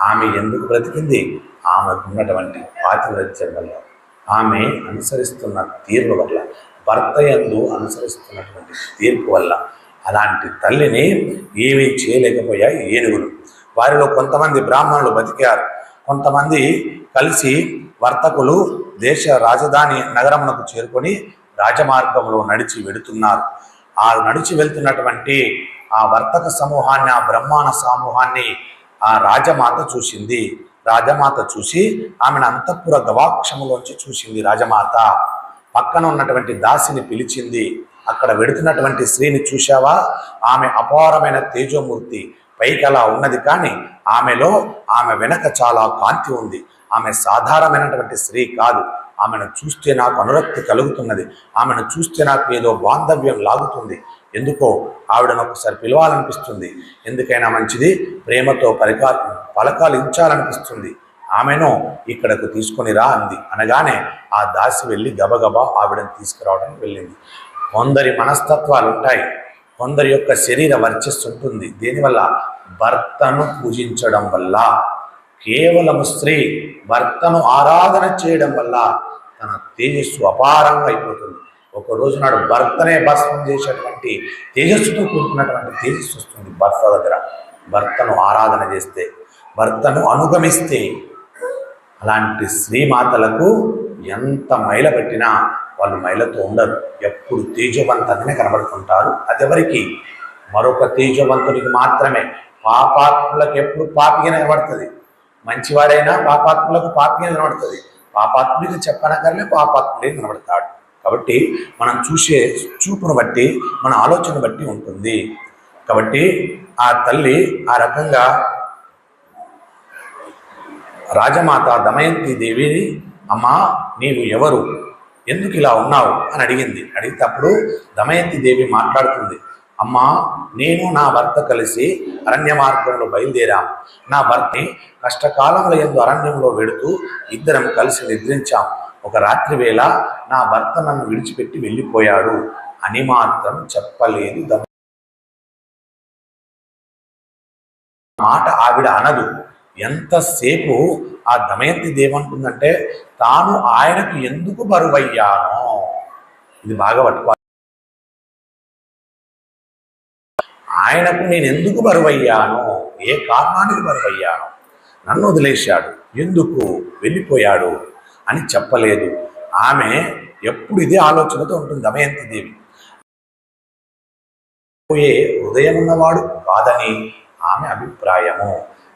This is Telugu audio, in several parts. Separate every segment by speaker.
Speaker 1: ఆమె ఎందుకు బ్రతికింది? ఆమెకు ఉన్నటువంటి పాతివ్రత్యం వల్ల, ఆమె అనుసరిస్తున్న తీర్పు వల్ల, భర్త యందు అనుసరిస్తున్నటువంటి తీర్పు వల్ల. అలాంటి తల్లిని ఏమీ చేయలేకపోయాయి ఏనుగులు. వారిలో కొంతమంది బ్రాహ్మణులు బతికారు. కొంతమంది కలిసి వర్తకులు దేశ రాజధాని నగరమునకు చేరుకొని రాజమార్గంలో నడిచి వెడుతున్నారు. ఆ నడిచి వెళ్తున్నటువంటి ఆ వర్తక సమూహాన్ని, ఆ బ్రహ్మాండ సమూహాన్ని ఆ రాజమాత చూసింది. రాజమాత చూసి ఆమెను అంతఃపుర గవాక్షములోంచి చూసింది. రాజమాత పక్కన ఉన్నటువంటి దాసిని పిలిచింది. అక్కడ వెడుతున్నటువంటి స్త్రీని చూశావా? ఆమె అపారమైన తేజోమూర్తి. పైకి అలా ఉన్నది, కానీ ఆమె వెనక చాలా కాంతి ఉంది. ఆమె సాధారణమైనటువంటి స్త్రీ కాదు. ఆమెను చూస్తే నాకు అనురక్తి కలుగుతున్నది. ఆమెను చూస్తే నాకు ఏదో బాంధవ్యం లాగుతుంది. ఎందుకో ఆవిడను ఒకసారి పిలవాలనిపిస్తుంది. ఎందుకైనా మంచిది ప్రేమతో పలకాలించాలనిపిస్తుంది. ఆమెను ఇక్కడకు తీసుకొని రా అంది. అనగానే ఆ దాసి వెళ్ళి గబగబా ఆవిడను తీసుకురావడానికి వెళ్ళింది. కొందరి మనస్తత్వాలు ఉంటాయి, కొందరి యొక్క శరీర వర్చస్సు ఉంటుంది. దేనివల్ల? భర్తను పూజించడం వల్ల. కేవలం స్త్రీ భర్తను ఆరాధన చేయడం వల్ల తన తేజస్సు అపారంగా అయిపోతుంది. ఒక రోజు నాడు భర్తనే భస్మం చేసేటువంటి తేజస్సుతో కూడుకున్నటువంటి తేజస్సు వస్తుంది భర్త దగ్గర. భర్తను ఆరాధన చేస్తే, భర్తను అనుగమిస్తే. అలాంటి స్త్రీమాతలకు ఎంత మైల పెట్టినా వాళ్ళు మైలతో ఉండరు. ఎప్పుడు తేజవంతంగానే కనబడుతుంటారు. అది ఎవరికి? మరొక తేజవంతునికి మాత్రమే. పాపాత్ములకు ఎప్పుడు పాపిగానే కనబడుతుంది. మంచివాడైనా పాపాత్ములకు పాపిగా కనబడుతుంది. పాపాత్ముడికి చెప్పనక్కర్లే, పాపాత్ముడే కనబడతాడు. కాబట్టి మనం చూసే చూపును బట్టి, మన ఆలోచన బట్టి ఉంటుంది. కాబట్టి ఆ తల్లి ఆ రకంగా రాజమాత దమయంతి దేవిని, అమ్మా నీవు ఎవరు, ఎందుకు ఇలా ఉన్నావు అని అడిగింది. అడిగినప్పుడు దమయంతి దేవి మాట్లాడుతుంది. అమ్మా, నేను నా భర్త కలిసి అరణ్య మార్గంలో బయలుదేరాం. నా భర్తని కష్టకాలంలో యందు అరణ్యంలో వెడుతూ ఇద్దరం కలిసి నిద్రించాం. ఒక రాత్రి వేళ నా భర్త నన్ను విడిచిపెట్టి వెళ్ళిపోయాడు అని మాత్రం చెప్పలేదు. మాట ఆవిడ అనదు. ఎంతసేపు ఆ దమయంతి దేవంటుందంటే, తాను ఆయనకు ఎందుకు బరువయ్యానో, ఇది బాగా పట్టుకోవాలి. ఆయనకు నేను ఎందుకు బరువయ్యాను, ఏ కారణానికి బరువయ్యాను, నన్ను వదిలేశాడు, ఎందుకు వెళ్ళిపోయాడు అని చెప్పలేదు. ఆమె ఎప్పుడు ఇదే ఆలోచనతో ఉంటుంది దమయంతి దేవి. పోయే హృదయం ఉన్నవాడు కాదని ఆమె అభిప్రాయము.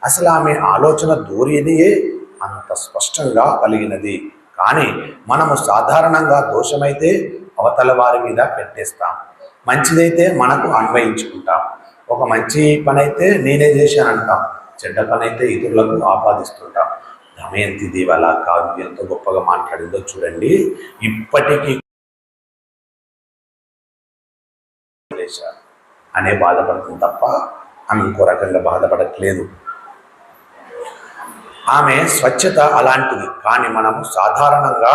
Speaker 1: అసలు ఆమె ఆలోచన ధోరణియే అంత స్పష్టంగా కలిగినది. కానీ మనము సాధారణంగా దోషమైతే అవతల వారి మీద పెట్టేస్తాం, మంచిదైతే మనకు అన్వయించుకుంటాం. ఒక మంచి పని అయితే నేనే చేశానంటాం, చెడ్డ పని అయితే ఇతరులకు ఆపాదిస్తుంటాం. దమయంతి దేవి అలా కాదు. ఎంత గొప్పగా మాట్లాడిందో చూడండి. ఇప్పటికీ అనే బాధపడుతుంది తప్ప ఆమె ఇంకో రకంగా బాధపడట్లేదు. ఆమె స్వచ్ఛత అలాంటిది. కానీ మనము సాధారణంగా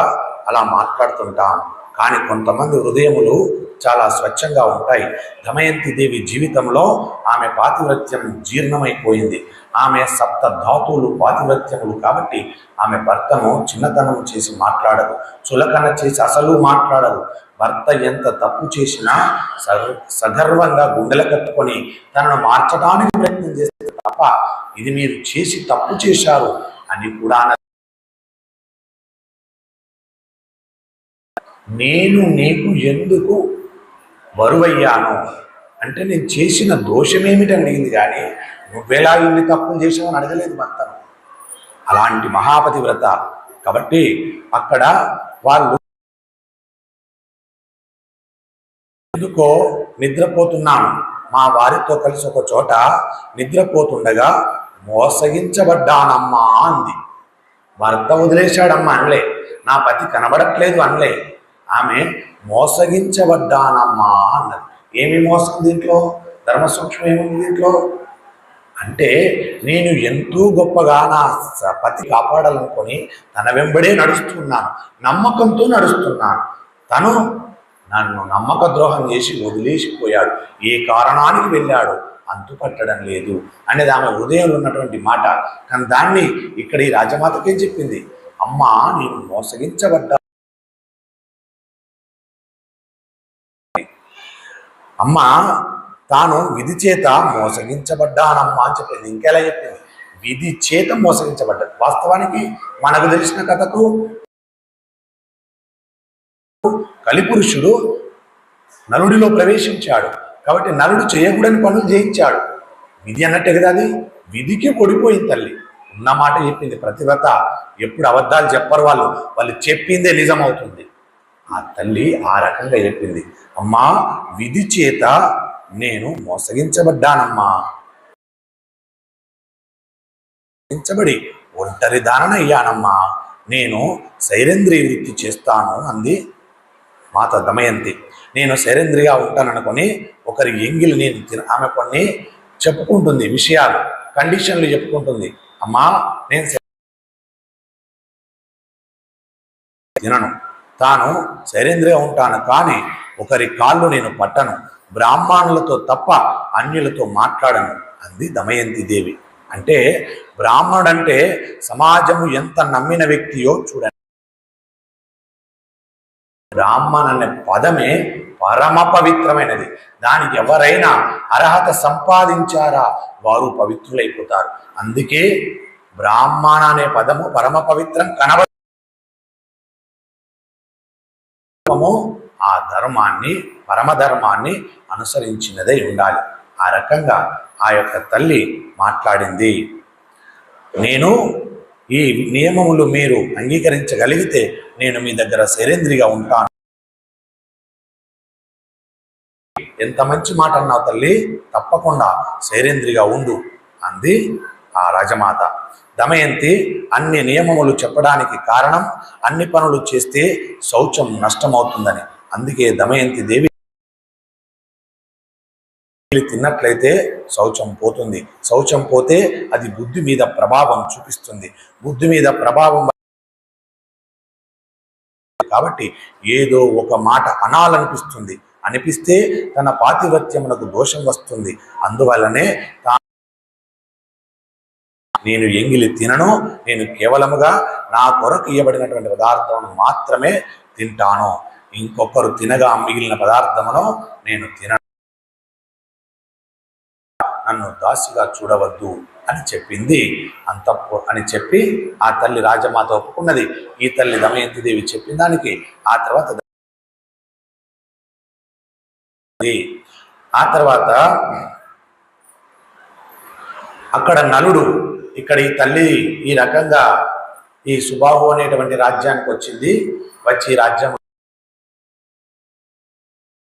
Speaker 1: అలా మాట్లాడుతుంటాం. కానీ కొంతమంది హృదయములు చాలా స్వచ్ఛంగా ఉంటాయి. దమయంతి దేవి జీవితంలో ఆమె పాతివ్రత్యం జీర్ణమైపోయింది. ఆమె సప్త ధాతువులు పాతివ్రత్యములు కాబట్టి ఆమె భర్తను చిన్నతనం చేసి మాట్లాడదు, చులకన చేసి అసలు మాట్లాడదు. భర్త ఎంత తప్పు చేసినా సగర్వంగా గుండెల కట్టుకొని తనను మార్చడానికి ప్రయత్నం చేస్తే తప్ప ఇది మీరు చేసి తప్పు చేశారు అని కూడా నేను నీకు ఎందుకు బరువయ్యాను అంటే నేను చేసిన దోషమేమిటని అడిగింది, కానీ నువ్వెలా ఇన్ని తప్పులు చేసావని అడగలేదు భర్తను. అలాంటి మహాపతివ్రత కాబట్టి అక్కడ వాళ్ళు ఎందుకో నిద్రపోతున్నాను, మా వారితో కలిసి ఒక చోట నిద్రపోతుండగా మోసగించబడ్డానమ్మా అంది. భర్త వదిలేశాడమ్మా అనలే, నా పతి కనబడట్లేదు అనలే. ఆమె మోసగించబడ్డానమ్మా అన్నది. ఏమి మోసం దీంట్లో? ధర్మ సూక్ష్మం ఏముంది దీంట్లో అంటే, నేను ఎంతో గొప్పగా నా పతి కాపాడాలనుకొని తన వెంబడే నడుస్తున్నాను, నమ్మకంతో నడుస్తున్నాను. తను నన్ను నమ్మక ద్రోహం చేసి వదిలేసిపోయాడు. ఏ కారణానికి వెళ్ళాడు అంతుపట్టడం లేదు అనేది ఆమె హృదయంలో ఉన్నటువంటి మాట. కానీ దాన్ని ఇక్కడ ఈ రాజమాతకే చెప్పింది. అమ్మా, నేను మోసగించబడ్డా, అమ్మా తాను విధి చేత మోసగించబడ్డానమ్మా అని చెప్పింది. ఇంకెలా చెప్పింది? విధి చేత మోసగించబడ్డాడు. వాస్తవానికి మనకు తెలిసిన కథకు కలిపురుషుడు నలుడిలో ప్రవేశించాడు కాబట్టి నలుడు చేయకూడని పనులు చేయించాడు. విధి అన్నట్టే కదా అది. విధికి ఓడిపోయింది తల్లి. ఉన్న మాట చెప్పింది. ప్రతివ్రత ఎప్పుడు అబద్ధాలు చెప్పరు, వాళ్ళు చెప్పిందే నిజమవుతుంది. ఆ తల్లి ఆ రకంగా చెప్పింది. అమ్మా, విధి చేత నేను మోసగించబడ్డానమ్మా, మోసగించబడి ఒంటరి దానన అయ్యానమ్మా, నేను సైరేంద్రియ వృత్తి చేస్తాను అంది మాత దమయంతి. నేను సైరేంద్రిగా ఉంటాననుకొని ఒకరి ఎంగిలి నేను ఆమె కొన్ని చెప్పుకుంటుంది, విషయాలు, కండిషన్లు చెప్పుకుంటుంది. అమ్మా, నేను తినను, తాను సైరేంద్రిగా ఉంటాను, కానీ ఒకరి కాళ్ళు నేను పట్టను, బ్రాహ్మణులతో తప్ప అన్యులతో మాట్లాడను అంది దమయంతి దేవి. అంటే బ్రాహ్మణుడంటే సమాజము ఎంత నమ్మిన వ్యక్తియో చూడండి. బ్రాహ్మణ్ అనే పదమే పరమ పవిత్రమైనది. దానికి ఎవరైనా అర్హత సంపాదించారా వారు పవిత్రులైపోతారు. అందుకే బ్రాహ్మణ అనే పదము పరమ పవిత్రం ఆ ధర్మాన్ని, పరమధర్మాన్ని అనుసరించినదై ఉండాలి. ఆ రకంగా ఆ యొక్క తల్లి మాట్లాడింది. నేను ఈ నియమములు మీరు అంగీకరించగలిగితే నేను మీ దగ్గర సైరేంద్రిగా ఉంటాను. ఎంత మంచి మాట అన్నావు తల్లి, తప్పకుండా సైరేంద్రిగా ఉండు అంది ఆ రాజమాత. దమయంతి అన్ని నియమములు చెప్పడానికి కారణం అన్ని పనులు చేస్తే శౌచం నష్టమవుతుందని. అందుకే దమయంతి దేవి తిన్నట్లయితే శౌచం పోతుంది. శౌచం పోతే అది బుద్ధి మీద ప్రభావం చూపిస్తుంది. బుద్ధి మీద ప్రభావం కాబట్టి ఏదో ఒక మాట అనిపిస్తే తన పాతివ్రత్యమునకు దోషం వస్తుంది. అందువల్లనే నేను ఎంగిలి తినను, నేను కేవలముగా నా కొరకు ఇవ్వబడినటువంటి పదార్థమును మాత్రమే తింటాను, ఇంకొకరు తినగా మిగిలిన పదార్థమును నేను తినను, నన్ను దాసిగా చూడవద్దు అని చెప్పింది. అని చెప్పి ఆ తల్లి రాజమాత ఒప్పుకున్నది. ఈ తల్లి దమయంతి దేవి చెప్పిన దానికి ఆ తర్వాత అక్కడ నలుడు, ఇక్కడ ఈ తల్లి ఈ రకంగా ఈ సుబాహు అనేటువంటి రాజ్యానికి వచ్చింది. వచ్చి రాజ్యం